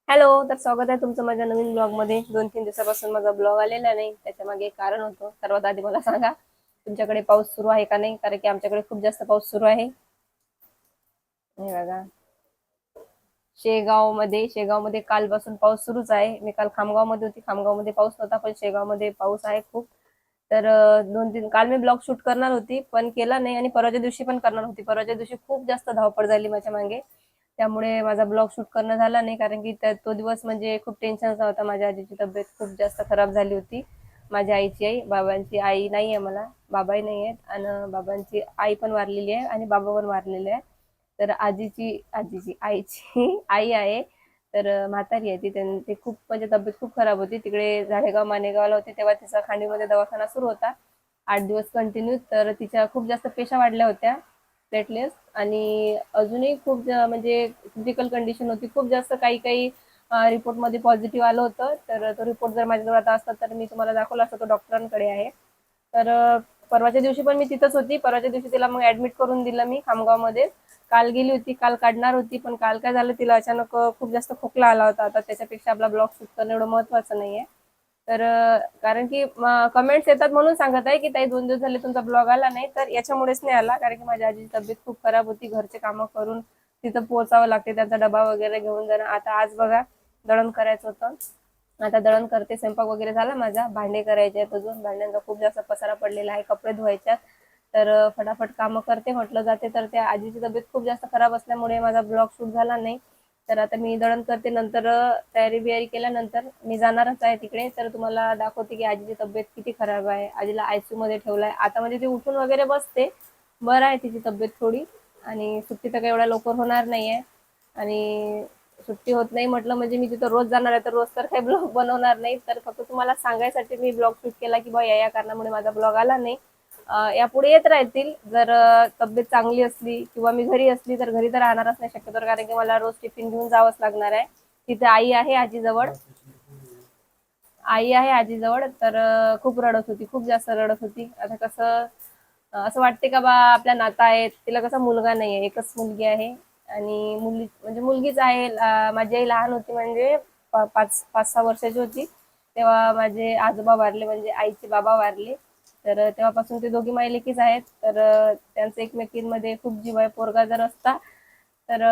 Hello. तर स्वागत आहे तुमचं माझ्या नवीन ब्लॉगमध्ये. 2-3 दिवसापासून माझा ब्लॉग आलेला नाही. त्याच्या मागे एक कारण होतं. सर्वात आधी मला सांगा, तुमच्याकडे पाऊस सुरू आहे का नाही? कारण की आमच्याकडे खूप जास्त पाऊस सुरू आहे. हे बघा, शेगावमध्ये कालपासून पाऊस सुरूच आहे. मी काल खामगावमध्ये होती. खामगावमध्ये पाऊस नव्हता, पण शेगावमध्ये पाऊस आहे खूप. तर 2-3 काल मी ब्लॉग शूट करणार होती, पण केला नाही आणि परवाच्या दिवशी पण करणार होती. परवाच्या दिवशी खूप जास्त धावपळ झाली माझ्या मागे. त्यामुळे माझा ब्लॉग शूट करणं झाला नाही, कारण की तो दिवस म्हणजे खूप टेन्शनचा होता. माझ्या आजीची तब्येत खूप जास्त खराब झाली होती. माझ्या आईची आई, बाबांची आई नाही आहे मला, बाबाही नाही आहेत आणि बाबांची आई पण वारलेली आहे आणि बाबा पण वारलेले आहे. तर आजीची आईची आई आहे. तर म्हातारी आहे ती. ते खूप म्हणजे तब्येत खूप खराब होती. तिकडे झाडेगाव मानेगावला होते तेव्हा तिचा खांडीमध्ये दवाखाना सुरू होता 8 दिवस कंटिन्यू. तर तिच्या खूप जास्त पेशा वाढल्या होत्या, प्लेटलेट्स, आणि अजूनही खूप म्हणजे क्रिटिकल कंडिशन होती. खूप जास्त काही काही रिपोर्टमध्ये पॉझिटिव्ह आलं होतं. तर तो रिपोर्ट जर माझ्याजवळ आता असता तर मी तुम्हाला दाखवला असता. तो डॉक्टरांकडे आहे. तर परवाच्या दिवशी पण मी तिथंच होती. परवाच्या दिवशी तिला मग ऍडमिट करून दिलं मी खामगावमध्ये. काल गेली होती, काल काढणार होती, पण काल काय झालं, तिला अचानक खूप जास्त खोकला आला होता. आता त्याच्यापेक्षा आपला ब्लॉग शूट करणं एवढं महत्वाचं नाहीये. तर कारण की कमेंट्स येतात म्हणून सांगत आहे की ताई 2 दिवस झाले तुमचा ब्लॉग आला नाही. तर याच्यामुळेच नाही आला, कारण की माझ्या आजीची तब्येत खूप खराब होती. घरचे कामं करून तिथं पोहोचावं लागते, त्यांचा डबा वगैरे घेऊन जाणं. आता आज बघा, दळण करायचं होतं. आता दळण करते. स्वयंपाक वगैरे झाला माझा. भांडे करायचे आहेत अजून. भांड्यांचा खूप जास्त पसारा पडलेला आहे. कपडे धुवायच्यात. तर फटाफट कामं करते म्हटलं जाते. तर त्या आजीची तब्येत खूप जास्त खराब असल्यामुळे माझा ब्लॉग शूट झाला नाही. तर आता मी दळण करते. नंतर तयारी बियारी केल्यानंतर मी जाणारच आहे तिकडे. तर तुम्हाला दाखवते की आजीची तब्येत किती खराब आहे. आजीला आयसीयू मध्ये ठेवलाय. आता म्हणजे ती उठून वगैरे बसते. बरं आहे तिची तब्येत थोडी. आणि सुट्टी तर काही एवढ्या लवकर होणार नाहीये. आणि सुट्टी होत नाही म्हटलं म्हणजे मी तिथं रोज जाणार आहे, तर रोज तर काही ब्लॉग बनवणार नाही. तर फक्त तुम्हाला सांगायसाठी मी ब्लॉग शूट केला की बा या कारणामुळे माझा ब्लॉग आला नाही. यापुढे येत राहतील. जर तब्येत चांगली असली किंवा मी घरी असली, तर घरी तर राहणारच नाही शक्यतो, कारण की मला रोज टिफिन घेऊन जावंच लागणार आहे. तिथे आई आहे आजीजवळ. आजीजवळ. तर खूप रडत होती, खूप जास्त रडत होती. आता कसं असं वाटते का बा आपल्या नाता आहेत. तिला कसा मुलगा नाहीये, एकच मुलगी आहे. आणि मुली म्हणजे मुलगीच आहे. माझी आई लहान होती, म्हणजे 5-6 वर्षाची होती तेव्हा माझे आजोबा वारले, म्हणजे आईचे बाबा वारले. तर तेव्हापासून ते दोघी मायलेकीच आहेत. तर त्यांचं एकमेकींमध्ये खूप जीव आहे. पोरगा जर असता तर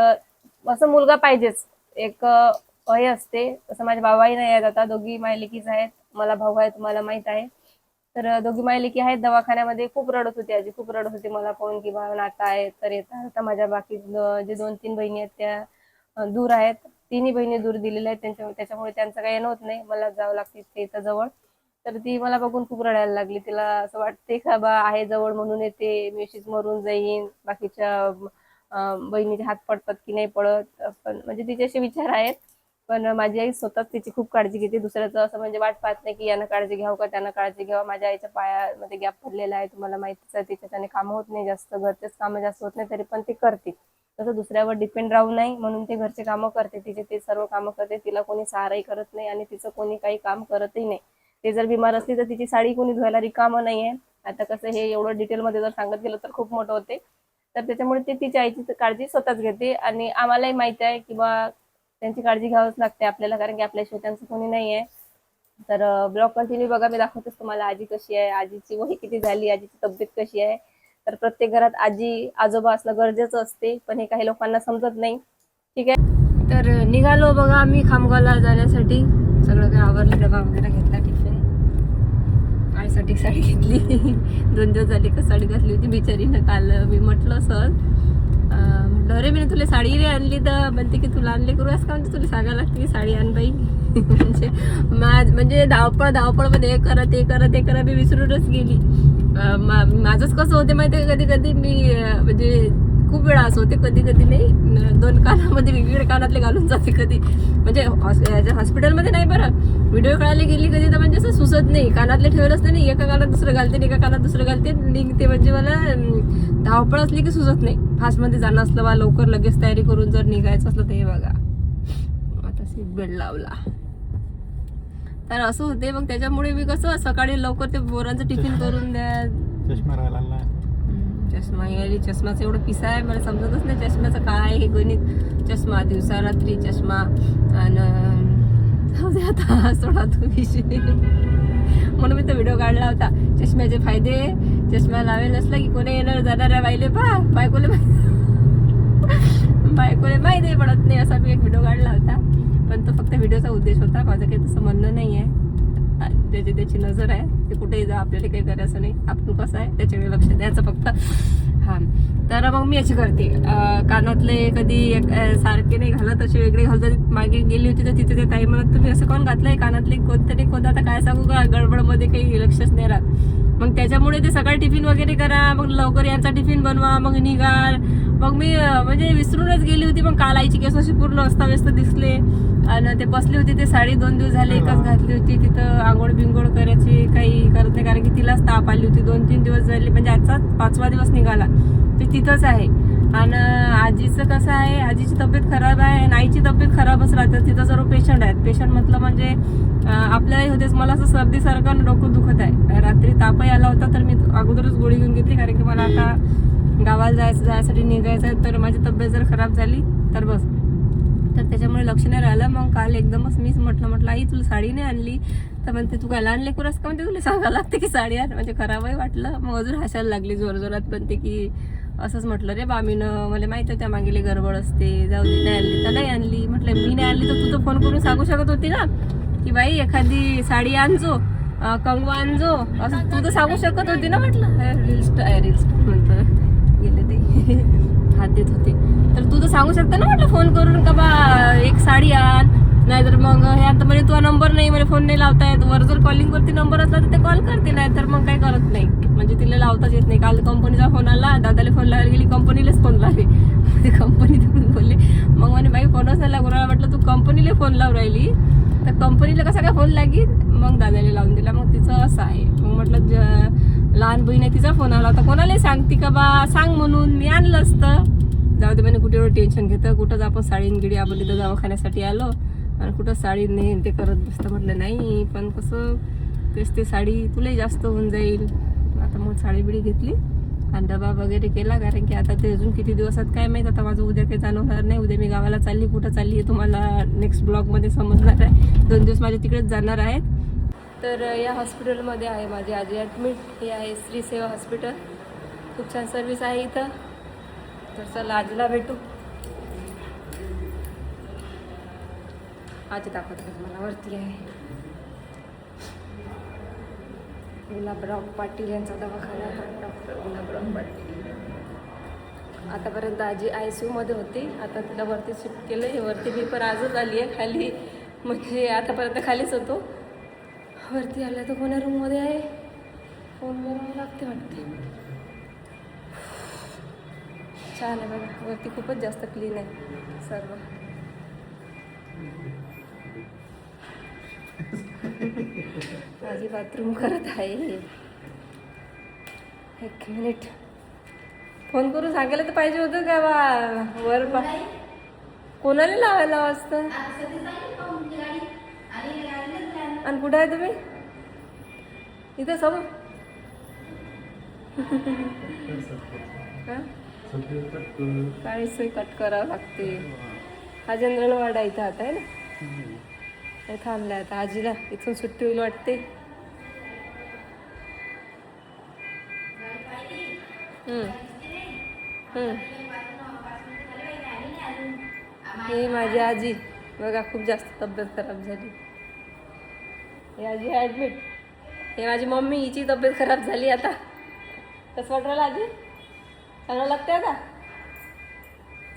असं मुलगा पाहिजेच. एक हे असते तसं. माझ्या बाबाही नाही आहेत आता. दोघी मायलेकीच आहेत. मला भाऊ आहे, तुम्हाला माहित आहे. तर दोघी मायलेकी आहेत. दवाखान्यामध्ये खूप रडत होती आजी, खूप रडत होती. मला पाहून की बा नाता आहे तर येतात. आता माझ्या बाकी जे 2-3 बहिणी आहेत त्या दूर आहेत. तिन्ही बहिणी दूर दिलेल्या आहेत. त्याच्यामुळे त्यांचं काही येणं होत नाही. मला जावं लागते ते इथं जवळ. तर ती मला बघून खूप रडायला लागली. तिला असं वाटते का बा आहे जवळ म्हणून येते, मी अशीच मरून जाईन, बाकीच्या बहिणीचे हात पडतात की नाही पडत. पण म्हणजे तिचे असे विचार आहेत. पण माझी आई स्वतःच तिची खूप काळजी घेते. दुसऱ्याचं असं म्हणजे वाट पाहत नाही की यानं काळजी घ्यावं का त्यानं काळजी घ्यावं. माझ्या आईच्या पायामध्ये गॅप पडलेला आहे, तुम्हाला माहितीच आहे. तिच्याने कामं होत नाही जास्त, घरचेच कामं जास्त होत नाही, तरी पण ती करते. तसं दुसऱ्यावर डिपेंड राहू नाही म्हणून ते घरचे कामं करते. तिचे ते सर्व कामं करते. तिला कोणी सहाराही करत नाही आणि तिचं कोणी काही काम करतही नाही. ते जर बिमार असली तर तिची साडी कोणी धुवायला रिकामं नाहीये. आता कसं हे एवढं डिटेलमध्ये जर सांगत गेलं तर खूप मोठं होते. तर त्याच्यामुळे ती तिच्या आईची काळजी स्वतःच घेते. आणि आम्हालाही माहिती आहे की बा त्यांची काळजी घ्यावीच लागते आपल्याला, कारण की आपल्याशिवाय त्यांचं कोणी नाही आहे. तर ब्लॉग कंटिन्यू बघा. मी दाखवतेच तुम्हाला आजी कशी आहे, आजीची वही किती झाली, आजीची तब्येत कशी आहे. तर प्रत्येक घरात आजी आजोबा असणं गरजेचं असते, पण हे काही लोकांना समजत नाही. ठीक आहे. तर निघालो बघा आम्ही खामगावला जाण्यासाठी. सगळं काय आवरलं, डबा वगैरे घेतला, टिफिन, आईसाठी साडी घेतली. 2 दिवस झाले का साडी घातली होती बिचारीनं. काल मी म्हटलं सहज, म्हटलं अरे मी तुला साडी रे आणली, तर म्हणते की तुला आणले करू असं का, म्हणजे तुला सांगायला लागते की साडी आण बाई. म्हणजे धावपळ मध्ये हे करा ते करा ते करा, मी विसरूनच गेली. माझंच कसं होते माहिती, कधी कधी मी म्हणजे खूप वेळा असं होते, कधी कधी नाही, 2 कानामध्ये वेगवेगळ्या कानातले घालून जाते कधी. म्हणजे हॉस्पिटलमध्ये नाही बरं, व्हिडिओ काढायला गेली कधी तर म्हणजे असं सुचत नाही, कानातले ठेवलंच नाही, एका कानात दुसरं घालते एका कानात दुसरं घालते, निघते. म्हणजे मला धावपळ असली की सुचत नाही. फास्टमध्ये जाणं असलं बा, लवकर लगेच तयारी करून जर निघायचं असलं तर हे बघा आता सीट बेल्ट लावला. तर असं होते. मग त्याच्यामुळे मी कसं सकाळी लवकर ते पोरांचं टिफिन करून द्या. चष्मा यायली, चष्माचं एवढं पिसा आहे, मला समजतच नाही चष्म्याचं काय हे गणित. चष्मा दिवसा रात्री चष्मा. आणि जाऊ दे आता, सोडा तुम्ही. म्हणून मी तो व्हिडिओ काढला होता, चष्म्याचे फायदे. चष्मा लावेल असला की कोणी येणार जाणाऱ्या बाईले पहा, बायकोले माहिती पडत नाही, असा मी एक व्हिडिओ काढला होता. पण तो फक्त व्हिडिओचा उद्देश होता, माझं काही तसं म्हणणं नाही आहे. ज्याची त्याची नजर आहे, ते कुठेही जा, आपल्याला काही करायचं नाही. आपण कसं आहे त्याच्याकडे लक्ष द्यायचं फक्त. हां, तर मग मी अशी करते, कानातले कधी सारखे नाही घालत, असे वेगळे घालतात. मागे गेली होती तर तिथे त्या ताई म्हणत, तुम्ही असं कोण घातलंय कानातले, कोणतं कोणतं, आता काय सांगू का, गडबडमध्ये काही लक्षच नाही राहत. मग त्याच्यामुळे ते सकाळी टिफिन वगैरे करा, मग लवकर यांचा टिफिन बनवा, मग निघाल. मग मी म्हणजे विसरूनच गेली होती. मग काल आईची केस अशी पूर्ण अस्ताव्यस्त दिसले. आणि ते बसली होती, ते साडी 2 दिवस झाले एकच घातली होती. तिथं आंघोळ बिंघोळ करायची काही करत नाही, कारण की तिलाच ताप आली होती. 2-3 दिवस झाले, म्हणजे आजचा 5वा दिवस निघाला, ते तिथंच आहे. आणि आजीचं कसं आहे, आजीची तब्येत खराब आहे आणि आईची तब्येत खराबच राहते. तिथं सर्व पेशंट आहेत. पेशंट म्हटलं म्हणजे आपल्यालाही होतेच. मला असं सर्दीसारखं डोकं दुखत आहे. रात्री तापही आला होता, तर मी अगोदरच गोळी घेऊन घेतली, कारण की मला आता गावाला जायसाठी निघायचं आहे. तर माझी तब्येत जर खराब झाली तर बस, तर त्याच्यामुळे लक्ष नाही राहिलं. मग काल एकदमच मीच म्हटलं आई तुला साडी नाही आणली, तर म्हणते तू काय लहान लेकरच का, म्हणते तुला सांगायला लागते की साडी आण. म्हणजे खराबही वाटलं. मग अजून हसायला लागली जोरजोरात. पण ते की असंच म्हटलं रे बामीनं, मला माहिती होत्या मागेले गडबड असते, जाऊ दे, नाही आणली तर नाही आणली. म्हटलं मी नाही आणली तर तू तर फोन करून सांगू शकत होती ना की बाई एखादी साडी आणजो, कंगवा आणजो, असं तू तर सांगू शकत होती ना. म्हटलं रील्स म्हणतं गेले ते हात देत होते, तर तू तर सांगू शकता ना म्हटलं फोन करून का बा एक साडी आण. नाहीतर मग हे आता म्हणजे तुझा नंबर नाही, म्हणजे फोन नाही लावता येत. वर जर कॉलिंगवरती नंबर असला तर ते कॉल करते, नाही तर मग काही करत नाही. म्हणजे तिला लावताच येत नाही. काल कंपनीचा फोन आला, दादाला फोन लावायला गेली, कंपनीलाच फोन लावले. कंपनी तिकडून बोलले, मग म्हणे बाई फोनच नाही लागू राहिला. म्हटलं तू कंपनीला फोन लावून राहिली तर कंपनीला कसा काय फोन लागेल. मग दादाला लावून दिला. मग तिचं असं आहे. मग म्हटलं लहान बहीण आहे, तिचा फोन आला होता, कोणाला सांगते का बा, सांग म्हणून मी आणलं असतं. जाऊ दे म्हणे, कुठे एवढं टेन्शन घेतं, कुठंच आपण साडीन गिडी, आपण तिथं दवाखान्यासाठी आलो आणि कुठं साडी नाही ते करत बसतं. म्हटलं नाही, पण कसं तेच ते साडी तुलाही जास्त होऊन जाईल. आता मग साडी बिडी घेतली आणि डबा वगैरे केला, कारण की आता ते अजून किती दिवसात काय माहीत. आता माझं उद्या काही जाणवणार नाही. उद्या मी गावाला चालली, कुठं चालली हे तुम्हाला नेक्स्ट ब्लॉगमध्ये समजणार आहे. 2 दिवस माझे तिकडेच जाणार आहेत. तर या हॉस्पिटलमध्ये आहे माझी आजी ॲडमिट. हे आहे श्री सेवा हॉस्पिटल. खूप छान सर्विस आहे इथं. तर चला आजीला भेटू. आजी दाखवते मला, वरती आहे गुलाबराव पाटील यांचा दवाखाना. डॉक्टर गुलाबराव पाटील. आतापर्यंत आजी ICU मध्ये होती, आता तिला वरती शिफ्ट केलं. हे वरती मी पण आजच आली आहे, खाली म्हणजे आतापर्यंत खालीच होतो. वरती आल्या तर कोण्या रूममध्ये आहे, फोन करावं लागते वाटते. छान आहे बघा, वरती खूपच जास्त क्लीन आहे सर्व. माझी बाथरूम करत आहे. 1 मिनिट, फोन करून सांगायला तर पाहिजे होतं का बा वर बा, कोणाला लावायला असतं. आणि कुठं आहे तुम्ही, इथं समोर. काळी सोय कट करावं लागते. हा जनरल वाडा इथं आता आहे ना, थांबलाय आता. आजीला इथून सुट्टी होईल वाटते. हे माझी आजी बघा, खूप जास्त तब्येत खराब झाली. हे आजी ॲडमिट. हे माझी मम्मी, हिची तब्येत खराब झाली. आता कसं वाटलं आजी, चांगलं लागते आता.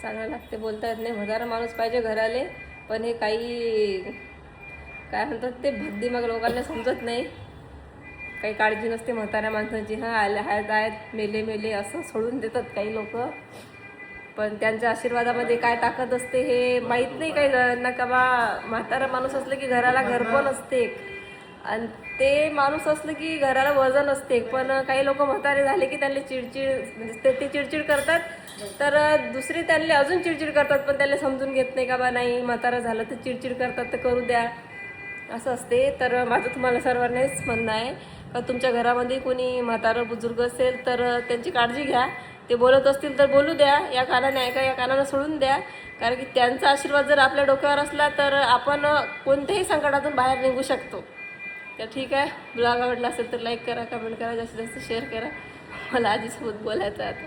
चांगलं लागते, बोलता येत नाही. म्हातारा माणूस पाहिजे घराले, पण हे काही काय म्हणतात ते भक्ती मग लोकांना समजत नाही. काही काळजी नसते म्हाताऱ्या माणसांची. हां आले आहेत मेले असं सोडून देतात काही लोक. पण त्यांच्या आशीर्वादामध्ये काय ताकद असते हे माहीत नाही काही ना. का बा म्हातारा माणूस असलं की घराला घरपण असते, आणि ते माणूस असलं की घराला वजन असते. पण काही लोक म्हातारे झाले की त्यांना चिडचिड, म्हणजे ते चिडचिड करतात, तर दुसरी त्यांना अजून चिडचिड करतात. पण त्याला समजून घेत नाही का बा नाही, म्हातारा झालं तर चिडचिड करतात तर करू द्या, असं असते. तर माझं तुम्हाला सर्वांनाच म्हणणं आहे तुमच्या घरामध्ये कोणी म्हातारं बुजुर्ग असेल तर त्यांची काळजी घ्या. ते बोलत असतील तर बोलू द्या, या कानाने ऐका या कानानं सोडून द्या. कारण की त्यांचा आशीर्वाद जर आपल्या डोक्यावर असला तर आपण कोणत्याही संकटातून बाहेर निघू शकतो. तर ठीक आहे, ब्लॉग आवडला असेल तर लाईक करा, कमेंट करा, जास्तीत जास्त शेअर करा. मला आजीसोबत बोलायचं आता.